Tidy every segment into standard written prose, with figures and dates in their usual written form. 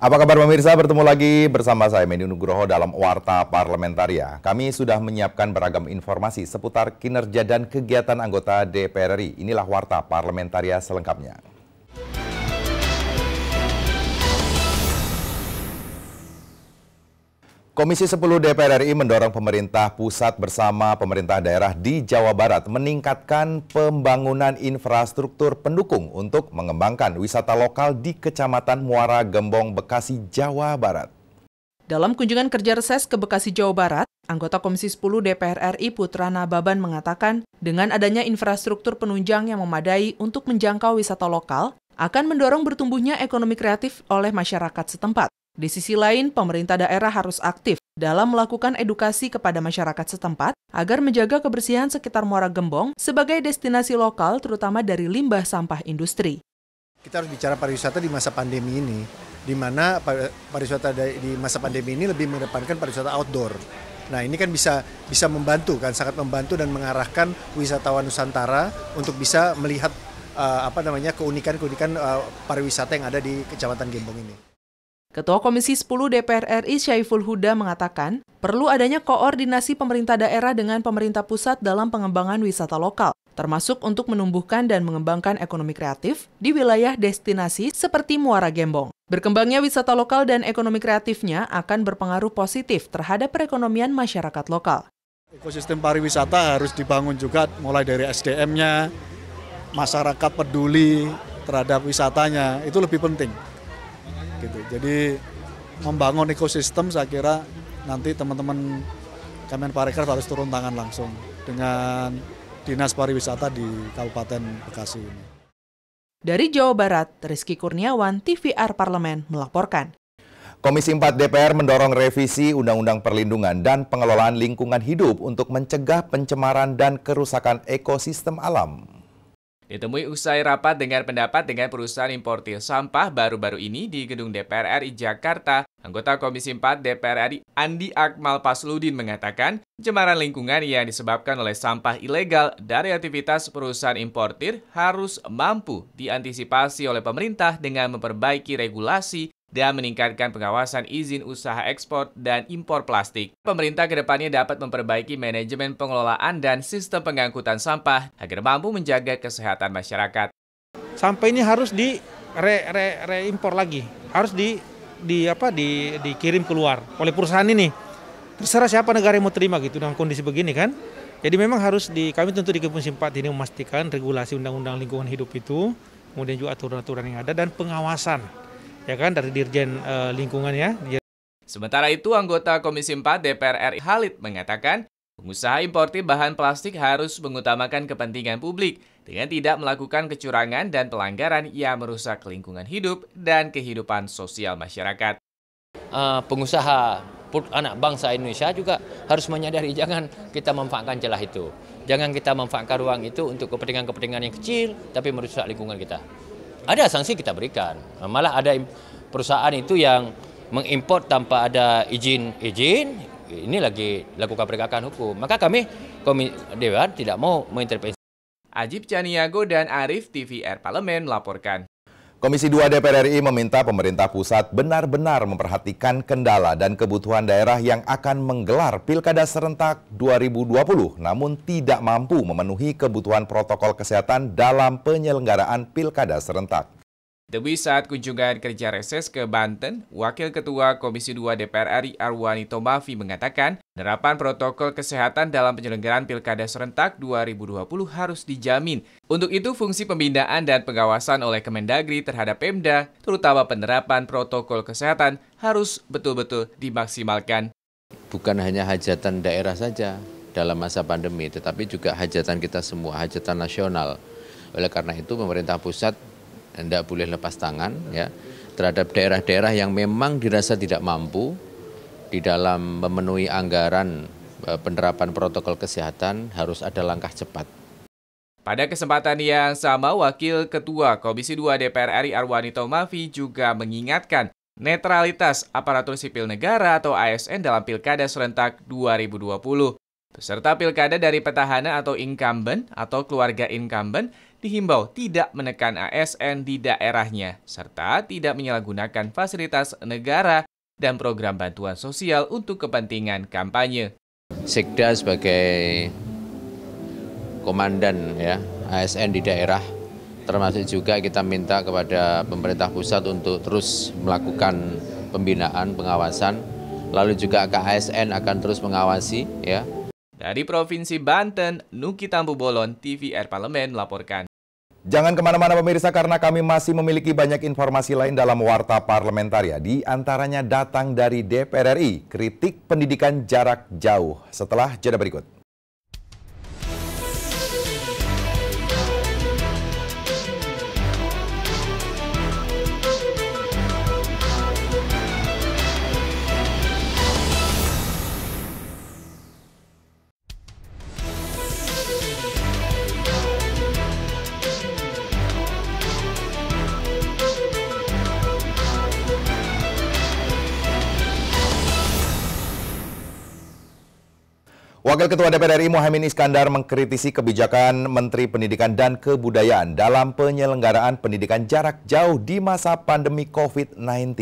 Apa kabar pemirsa? Bertemu lagi bersama saya Mendy Nugroho dalam Warta Parlamentaria. Kami sudah menyiapkan beragam informasi seputar kinerja dan kegiatan anggota DPR RI. Inilah Warta Parlamentaria selengkapnya. Komisi 10 DPR RI mendorong pemerintah pusat bersama pemerintah daerah di Jawa Barat meningkatkan pembangunan infrastruktur pendukung untuk mengembangkan wisata lokal di Kecamatan Muara Gembong, Bekasi, Jawa Barat. Dalam kunjungan kerja reses ke Bekasi, Jawa Barat, anggota Komisi 10 DPR RI Putra Nababan mengatakan dengan adanya infrastruktur penunjang yang memadai untuk menjangkau wisata lokal akan mendorong bertumbuhnya ekonomi kreatif oleh masyarakat setempat. Di sisi lain, pemerintah daerah harus aktif dalam melakukan edukasi kepada masyarakat setempat agar menjaga kebersihan sekitar Muara Gembong sebagai destinasi lokal terutama dari limbah sampah industri. Kita harus bicara pariwisata di masa pandemi ini, di mana pariwisata di masa pandemi ini lebih mengedepankan pariwisata outdoor. Nah, ini kan bisa membantu kan, sangat membantu dan mengarahkan wisatawan Nusantara untuk bisa melihat keunikan-keunikan pariwisata yang ada di Kecamatan Gembong ini. Ketua Komisi 10 DPR RI Syaiful Huda mengatakan, perlu adanya koordinasi pemerintah daerah dengan pemerintah pusat dalam pengembangan wisata lokal, termasuk untuk menumbuhkan dan mengembangkan ekonomi kreatif di wilayah destinasi seperti Muara Gembong. Berkembangnya wisata lokal dan ekonomi kreatifnya akan berpengaruh positif terhadap perekonomian masyarakat lokal. Ekosistem pariwisata harus dibangun juga mulai dari SDM-nya, masyarakat peduli terhadap wisatanya, itu lebih penting. Gitu. Jadi membangun ekosistem saya kira nanti teman-teman Kemenparekraf harus turun tangan langsung dengan Dinas Pariwisata di Kabupaten Bekasi ini. Dari Jawa Barat, Rizky Kurniawan, TVR Parlemen melaporkan. Komisi 4 DPR mendorong revisi Undang-Undang Perlindungan dan Pengelolaan Lingkungan Hidup untuk mencegah pencemaran dan kerusakan ekosistem alam. Ditemui usai rapat dengar pendapat dengan perusahaan importir sampah baru-baru ini di Gedung DPR RI Jakarta, anggota Komisi 4 DPR RI Andi Akmal Pasludin mengatakan pencemaran lingkungan yang disebabkan oleh sampah ilegal dari aktivitas perusahaan importir harus mampu diantisipasi oleh pemerintah dengan memperbaiki regulasi dan meningkatkan pengawasan izin usaha ekspor dan impor plastik. Pemerintah kedepannya dapat memperbaiki manajemen pengelolaan dan sistem pengangkutan sampah agar mampu menjaga kesehatan masyarakat. Sampah ini harus reimpor lagi, harus dikirim keluar oleh perusahaan ini. Terserah siapa negara yang mau terima gitu dengan kondisi begini kan. Jadi memang harus kami tentu di Komisi 4 ini memastikan regulasi Undang-Undang Lingkungan Hidup itu, kemudian juga aturan-aturan yang ada dan pengawasan. Ya kan, dari Dirjen Lingkungan ya. Sementara itu, anggota Komisi 4 DPR RI Halid mengatakan, pengusaha importir bahan plastik harus mengutamakan kepentingan publik dengan tidak melakukan kecurangan dan pelanggaran yang merusak lingkungan hidup dan kehidupan sosial masyarakat. Pengusaha anak bangsa Indonesia juga harus menyadari jangan kita memanfaatkan celah itu. Jangan kita memanfaatkan ruang itu untuk kepentingan-kepentingan yang kecil tapi merusak lingkungan kita. Ada sanksi kita berikan, malah ada perusahaan itu yang mengimpor tanpa ada izin, ini lagi lakukan penegakan hukum. Maka kami Dewan tidak mau mengintervensi. Ajib Caniago dan Arif TVR Parlemen melaporkan. Komisi 2 DPR RI meminta pemerintah pusat benar-benar memperhatikan kendala dan kebutuhan daerah yang akan menggelar Pilkada serentak 2020 namun tidak mampu memenuhi kebutuhan protokol kesehatan dalam penyelenggaraan Pilkada serentak. Demi saat kunjungan kerja reses ke Banten, Wakil Ketua Komisi 2 DPR RI Arwani Tomafi mengatakan, penerapan protokol kesehatan dalam penyelenggaraan Pilkada serentak 2020 harus dijamin. Untuk itu, fungsi pembinaan dan pengawasan oleh Kemendagri terhadap Pemda, terutama penerapan protokol kesehatan, harus betul-betul dimaksimalkan. Bukan hanya hajatan daerah saja dalam masa pandemi, tetapi juga hajatan kita semua, hajatan nasional. Oleh karena itu, pemerintah pusat tidak boleh lepas tangan ya terhadap daerah-daerah yang memang dirasa tidak mampu di dalam memenuhi anggaran penerapan protokol kesehatan, harus ada langkah cepat. Pada kesempatan yang sama, Wakil Ketua Komisi 2 DPR RI Arwani Tomafi juga mengingatkan netralitas aparatur sipil negara atau ASN dalam Pilkada serentak 2020. Peserta pilkada dari petahana atau incumbent atau keluarga incumbent dihimbau tidak menekan ASN di daerahnya, serta tidak menyalahgunakan fasilitas negara dan program bantuan sosial untuk kepentingan kampanye. Sekda sebagai komandan ya ASN di daerah, termasuk juga kita minta kepada pemerintah pusat untuk terus melakukan pembinaan, pengawasan, lalu juga KASN akan terus mengawasi ya. Dari Provinsi Banten, Nuki Tampu Bolon, TVR Parlemen melaporkan. Jangan kemana-mana pemirsa karena kami masih memiliki banyak informasi lain dalam Warta Parlamentaria. Di antaranya datang dari DPR RI, kritik pendidikan jarak jauh. Setelah jeda berikut. Wakil Ketua DPR RI Muhaimin Iskandar mengkritisi kebijakan Menteri Pendidikan dan Kebudayaan dalam penyelenggaraan pendidikan jarak jauh di masa pandemi COVID-19.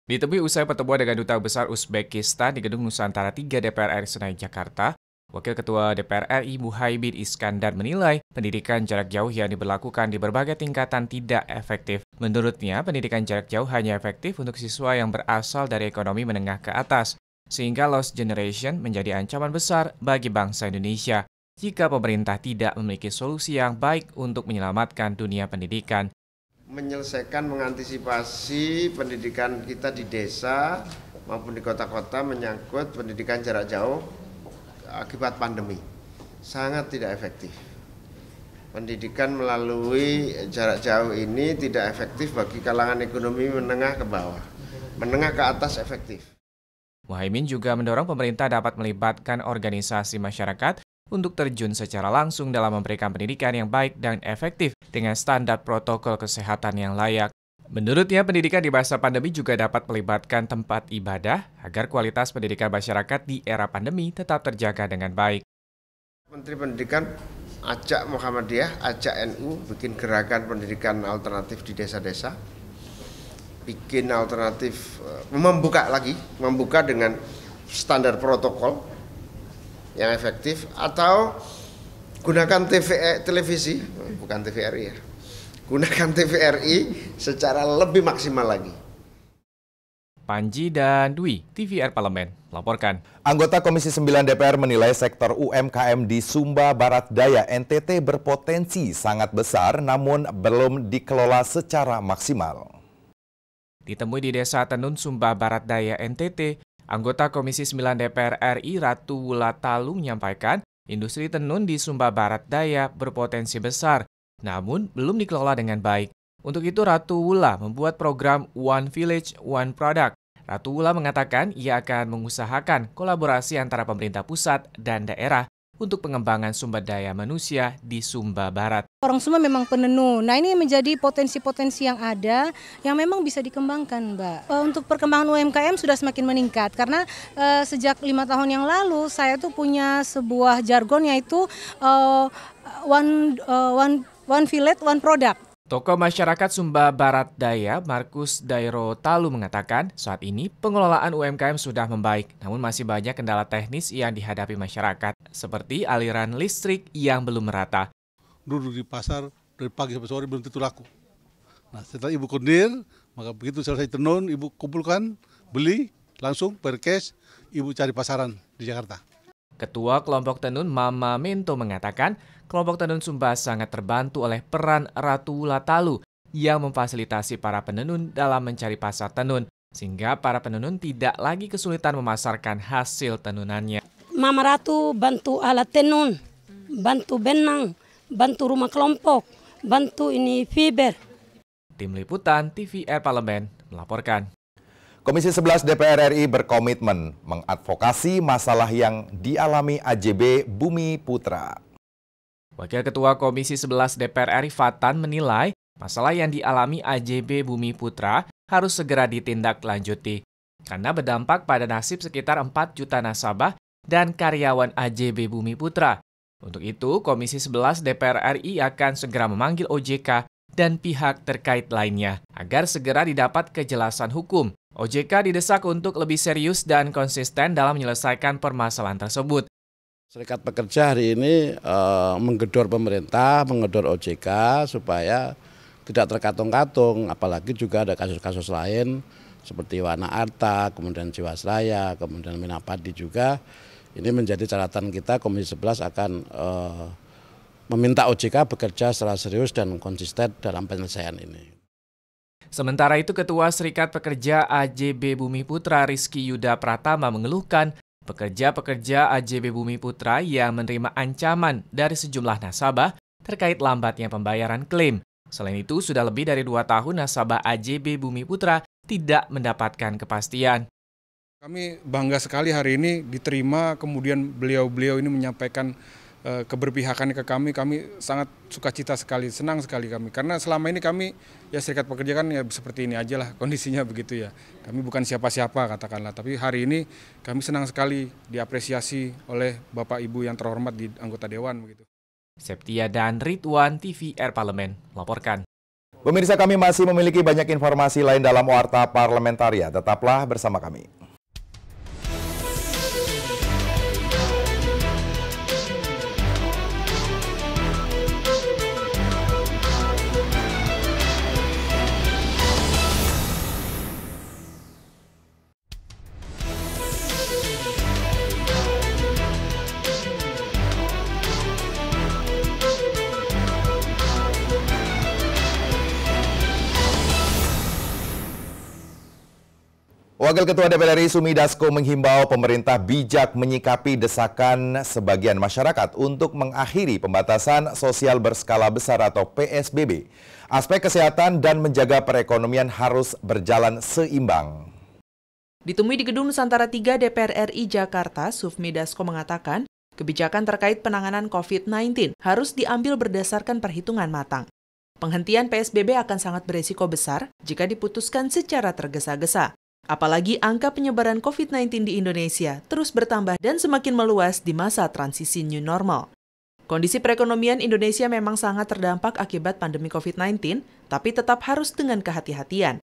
Ditemui usai pertemuan dengan Duta Besar Uzbekistan di Gedung Nusantara 3 DPR RI Senayan, Jakarta, Wakil Ketua DPR RI Muhaimin Iskandar menilai pendidikan jarak jauh yang diberlakukan di berbagai tingkatan tidak efektif. Menurutnya, pendidikan jarak jauh hanya efektif untuk siswa yang berasal dari ekonomi menengah ke atas, sehingga lost generation menjadi ancaman besar bagi bangsa Indonesia jika pemerintah tidak memiliki solusi yang baik untuk menyelamatkan dunia pendidikan. Menyelesaikan, mengantisipasi pendidikan kita di desa maupun di kota-kota menyangkut pendidikan jarak jauh akibat pandemi sangat tidak efektif. Pendidikan melalui jarak jauh ini tidak efektif bagi kalangan ekonomi menengah ke bawah, menengah ke atas efektif. Muhaimin juga mendorong pemerintah dapat melibatkan organisasi masyarakat untuk terjun secara langsung dalam memberikan pendidikan yang baik dan efektif dengan standar protokol kesehatan yang layak. Menurutnya, pendidikan di masa pandemi juga dapat melibatkan tempat ibadah agar kualitas pendidikan masyarakat di era pandemi tetap terjaga dengan baik. Menteri Pendidikan ajak Muhammadiyah, ajak NU bikin gerakan pendidikan alternatif di desa-desa. Bikin alternatif, membuka dengan standar protokol yang efektif, atau gunakan televisi, bukan TVRI ya, gunakan TVRI secara lebih maksimal lagi. Panji dan Dwi, TVR Parlemen, melaporkan. Anggota Komisi 9 DPR menilai sektor UMKM di Sumba Barat Daya NTT berpotensi sangat besar namun belum dikelola secara maksimal. Ditemui di Desa Tenun, Sumba Barat Daya, NTT, anggota Komisi 9 DPR RI Ratu Wulatalu menyampaikan industri tenun di Sumba Barat Daya berpotensi besar, namun belum dikelola dengan baik. Untuk itu Ratu Wula membuat program One Village, One Product. Ratu Wula mengatakan ia akan mengusahakan kolaborasi antara pemerintah pusat dan daerah untuk pengembangan sumber daya manusia di Sumba Barat. Orang Sumba memang penenun. Nah, ini menjadi potensi-potensi yang ada yang memang bisa dikembangkan, Mbak. Untuk perkembangan UMKM sudah semakin meningkat karena sejak 5 tahun yang lalu saya tuh punya sebuah jargon yaitu one village, one product. Tokoh masyarakat Sumba Barat Daya, Markus Dairo Talu mengatakan saat ini pengelolaan UMKM sudah membaik, namun masih banyak kendala teknis yang dihadapi masyarakat, seperti aliran listrik yang belum merata. Duduk di pasar dari pagi sampai sore belum tentu laku. Nah, setelah ibu kondir, maka begitu selesai tenun, ibu kumpulkan, beli, langsung per cash, ibu cari pasaran di Jakarta. Ketua kelompok tenun Mama Mento mengatakan kelompok tenun Sumba sangat terbantu oleh peran Ratu Wulatalu yang memfasilitasi para penenun dalam mencari pasar tenun, sehingga para penenun tidak lagi kesulitan memasarkan hasil tenunannya. Mama Ratu bantu alat tenun, bantu benang, bantu rumah kelompok, bantu ini fiber. Tim Liputan TVR Parlemen melaporkan. Komisi 11 DPR RI berkomitmen mengadvokasi masalah yang dialami AJB Bumi Putra. Wakil Ketua Komisi 11 DPR RI Fatan menilai masalah yang dialami AJB Bumi Putra harus segera ditindaklanjuti karena berdampak pada nasib sekitar 4 juta nasabah dan karyawan AJB Bumi Putra. Untuk itu, Komisi 11 DPR RI akan segera memanggil OJK dan pihak terkait lainnya agar segera didapat kejelasan hukum. OJK didesak untuk lebih serius dan konsisten dalam menyelesaikan permasalahan tersebut. Serikat Pekerja hari ini menggedor pemerintah, menggedor OJK supaya tidak terkatung-katung, apalagi juga ada kasus-kasus lain seperti Wana Arta, kemudian Jiwasraya, kemudian Minapadi juga. Ini menjadi catatan kita, Komisi 11 akan meminta OJK bekerja secara serius dan konsisten dalam penyelesaian ini. Sementara itu, Ketua Serikat Pekerja AJB Bumi Putra Rizky Yuda Pratama mengeluhkan pekerja-pekerja AJB Bumi Putra yang menerima ancaman dari sejumlah nasabah terkait lambatnya pembayaran klaim. Selain itu, sudah lebih dari 2 tahun nasabah AJB Bumi Putra tidak mendapatkan kepastian. Kami bangga sekali hari ini diterima, kemudian beliau-beliau ini menyampaikan keberpihakan ke kami sangat sukacita sekali, senang sekali kami. Karena selama ini kami, ya serikat pekerja kan ya seperti ini aja lah kondisinya begitu ya. Kami bukan siapa-siapa katakanlah, tapi hari ini kami senang sekali diapresiasi oleh Bapak Ibu yang terhormat di anggota Dewan begitu. Septia dan Ridwan, TVR Parlemen, melaporkan. Pemirsa, kami masih memiliki banyak informasi lain dalam Warta Parlamentaria. Tetaplah bersama kami. Wakil Ketua DPR RI Sumi Dasko menghimbau pemerintah bijak menyikapi desakan sebagian masyarakat untuk mengakhiri pembatasan sosial berskala besar atau PSBB. Aspek kesehatan dan menjaga perekonomian harus berjalan seimbang. Ditemui di Gedung Nusantara 3 DPR RI Jakarta, Sufmi Dasko mengatakan, kebijakan terkait penanganan COVID-19 harus diambil berdasarkan perhitungan matang. Penghentian PSBB akan sangat beresiko besar jika diputuskan secara tergesa-gesa. Apalagi angka penyebaran COVID-19 di Indonesia terus bertambah dan semakin meluas di masa transisi new normal. Kondisi perekonomian Indonesia memang sangat terdampak akibat pandemi COVID-19, tapi tetap harus dengan kehati-hatian.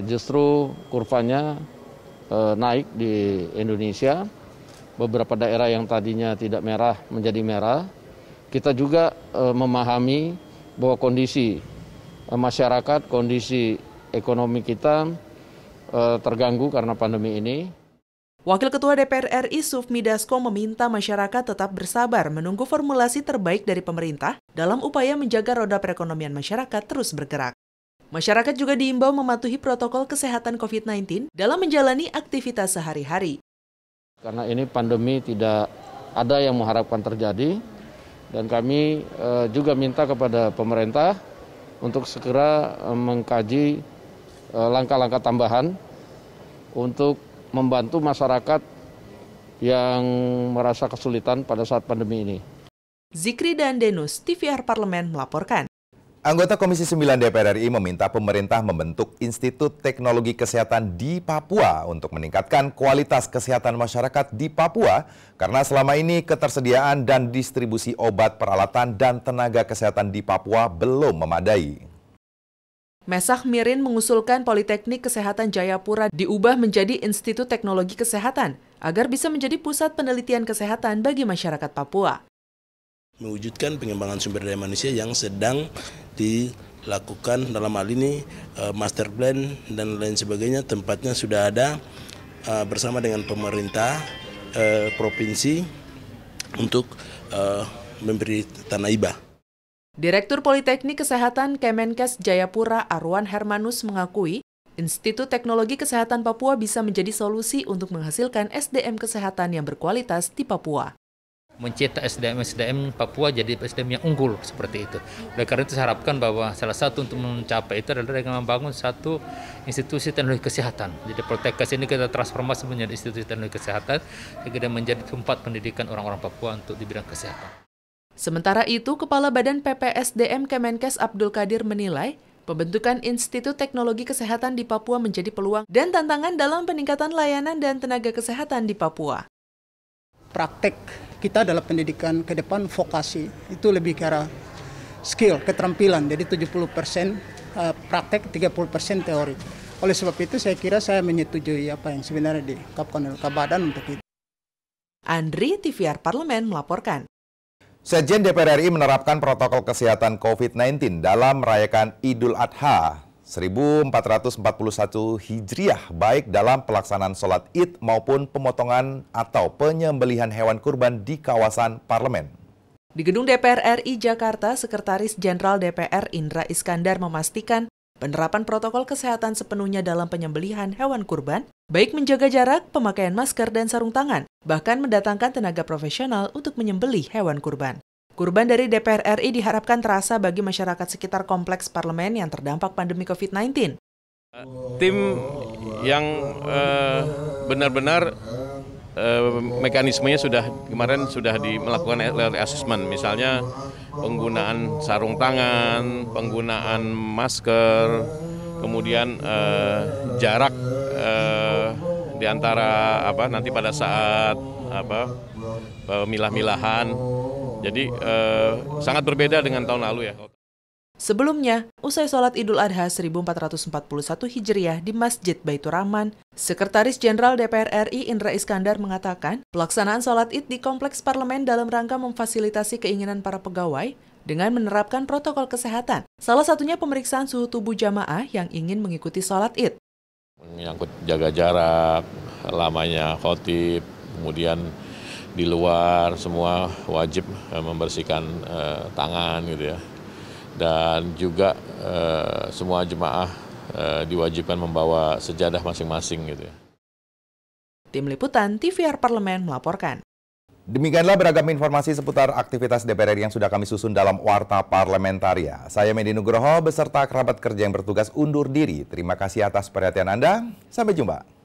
Justru kurvanya naik di Indonesia, beberapa daerah yang tadinya tidak merah menjadi merah. Kita juga memahami bahwa kondisi masyarakat, kondisi ekonomi kita terganggu karena pandemi ini. Wakil Ketua DPR RI Sufmi Dasko meminta masyarakat tetap bersabar menunggu formulasi terbaik dari pemerintah dalam upaya menjaga roda perekonomian masyarakat terus bergerak. Masyarakat juga diimbau mematuhi protokol kesehatan COVID-19 dalam menjalani aktivitas sehari-hari. Karena ini pandemi tidak ada yang mengharapkan terjadi, dan kami juga minta kepada pemerintah untuk segera mengkaji langkah-langkah tambahan untuk membantu masyarakat yang merasa kesulitan pada saat pandemi ini. Zikri dan Denus, TVR Parlemen melaporkan. Anggota Komisi 9 DPR RI meminta pemerintah membentuk Institut Teknologi Kesehatan di Papua untuk meningkatkan kualitas kesehatan masyarakat di Papua karena selama ini ketersediaan dan distribusi obat, peralatan, dan tenaga kesehatan di Papua belum memadai. Mesak Mirin mengusulkan Politeknik Kesehatan Jayapura diubah menjadi Institut Teknologi Kesehatan agar bisa menjadi pusat penelitian kesehatan bagi masyarakat Papua. Mewujudkan pengembangan sumber daya manusia yang sedang dilakukan dalam hal ini master plan dan lain sebagainya, tempatnya sudah ada bersama dengan pemerintah provinsi untuk memberi tanah hibah. Direktur Politeknik Kesehatan Kemenkes Jayapura Arwan Hermanus mengakui Institut Teknologi Kesehatan Papua bisa menjadi solusi untuk menghasilkan SDM kesehatan yang berkualitas di Papua. Mencetak SDM Papua jadi SDM yang unggul seperti itu. Oleh karena itu saya harapkan bahwa salah satu untuk mencapai itu adalah dengan membangun satu institusi teknologi kesehatan. Jadi Poltekkes ini kita transformasi menjadi institusi teknologi kesehatan, sehingga menjadi tempat pendidikan orang-orang Papua untuk di bidang kesehatan. Sementara itu, Kepala Badan PPSDM Kemenkes Abdul Qadir menilai pembentukan Institut Teknologi Kesehatan di Papua menjadi peluang dan tantangan dalam peningkatan layanan dan tenaga kesehatan di Papua. praktek kita adalah pendidikan ke depan vokasi. Itu lebih ke arah skill, keterampilan. Jadi 70% praktek, 30% teori. Oleh sebab itu saya kira saya menyetujui apa yang sebenarnya diungkapkan oleh Kabadan untuk itu. Andri, TVR Parlemen melaporkan. Sekjen DPR RI menerapkan protokol kesehatan COVID-19 dalam merayakan Idul Adha 1441 Hijriah, baik dalam pelaksanaan sholat Id maupun pemotongan atau penyembelihan hewan kurban di kawasan parlemen. Di gedung DPR RI Jakarta, Sekretaris Jenderal DPR Indra Iskandar memastikan penerapan protokol kesehatan sepenuhnya dalam penyembelihan hewan kurban, baik menjaga jarak, pemakaian masker dan sarung tangan, bahkan mendatangkan tenaga profesional untuk menyembelih hewan kurban. Kurban dari DPR RI diharapkan terasa bagi masyarakat sekitar kompleks parlemen yang terdampak pandemi COVID-19. Tim yang benar-benar mekanismenya kemarin sudah melakukan assessment, misalnya penggunaan sarung tangan, penggunaan masker, kemudian jarak di antara nanti pada saat pemilah-milahan. Jadi sangat berbeda dengan tahun lalu ya. Sebelumnya, usai sholat Idul Adha 1441 Hijriah di Masjid Baitur Rahman, Sekretaris Jenderal DPR RI Indra Iskandar mengatakan pelaksanaan sholat Id di kompleks parlemen dalam rangka memfasilitasi keinginan para pegawai dengan menerapkan protokol kesehatan. Salah satunya pemeriksaan suhu tubuh jamaah yang ingin mengikuti sholat Id. Menyangkut jaga jarak, lamanya khotib, kemudian di luar semua wajib membersihkan tangan gitu ya. Dan juga semua jemaah diwajibkan membawa sejadah masing-masing gitu ya. Tim Liputan TVR Parlemen melaporkan. Demikianlah beragam informasi seputar aktivitas DPR RI yang sudah kami susun dalam Warta Parlamentaria. Saya Medi Nugroho beserta kerabat kerja yang bertugas undur diri. Terima kasih atas perhatian Anda. Sampai jumpa.